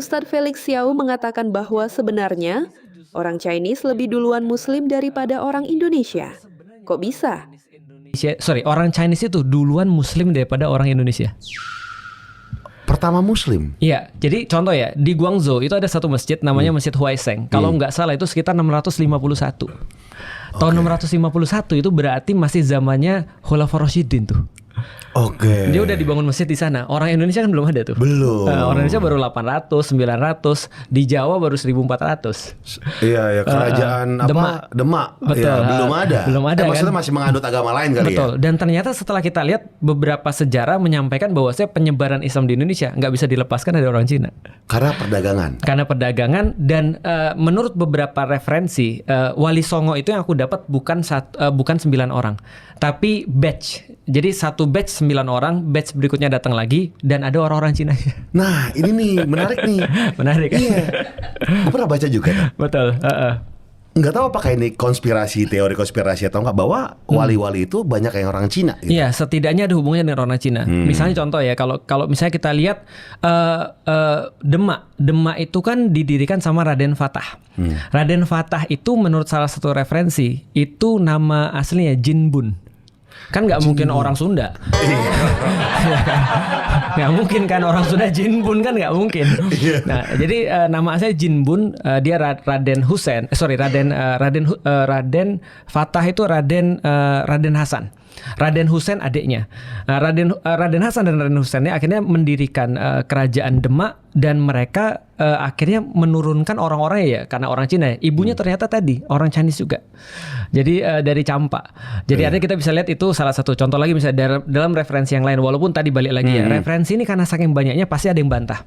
Ustadz Felix Xiao mengatakan bahwa sebenarnya orang Chinese lebih duluan Muslim daripada orang Indonesia. Kok bisa? Orang Chinese itu duluan Muslim daripada orang Indonesia. Pertama Muslim? Iya, jadi contoh ya, di Guangzhou itu ada satu masjid namanya Masjid Huaisheng. Kalau nggak salah itu sekitar 651. Tahun 651 itu berarti masih zamannya Khulafaur Rasyidin tuh. Oke. Dia udah dibangun masjid di sana. Orang Indonesia kan belum ada tuh. Belum. Orang Indonesia baru 800, 900. Di Jawa baru 1400. Iya, kerajaan Demak. Betul. Ya, belum ada. Belum ada maksudnya kan? masih menganut agama lain kali Betul. ya. Dan ternyata setelah kita lihat beberapa sejarah menyampaikan bahwasanya penyebaran Islam di Indonesia nggak bisa dilepaskan dari orang Cina. Karena perdagangan Dan menurut beberapa referensi Wali Songo itu yang aku dapat bukan 9 orang, tapi batch. Jadi satu batch 9 orang, batch berikutnya datang lagi dan ada orang-orang Cina. Nah, ini nih menarik nih. Menarik kan? Iya. Gue pernah baca juga. Betul. Nggak tahu apakah ini teori konspirasi atau enggak, bahwa wali-wali itu banyak yang orang Cina gitu. Iya, setidaknya ada hubungannya dengan orang Cina. Misalnya contoh ya, kalau misalnya kita lihat Demak itu kan didirikan sama Raden Fatah. Raden Fatah itu menurut salah satu referensi itu nama aslinya Jinbun. Kan nggak mungkin orang Sunda. Nggak mungkin kan orang Sunda Jinbun, kan nggak mungkin. Nah, jadi nama aslinya Jinbun, dia Raden Fatah itu Raden Hasan. Raden Husain adiknya. Raden Hasan dan Raden Husain ini akhirnya mendirikan kerajaan Demak, dan mereka akhirnya menurunkan orang-orangnya ya karena orang Cina. Ibunya ternyata tadi orang Chinese juga. Jadi dari Campak. Jadi artinya kita bisa lihat itu salah satu contoh lagi misalnya dalam referensi yang lain, walaupun tadi balik lagi ya. Referensi ini karena saking banyaknya pasti ada yang bantah.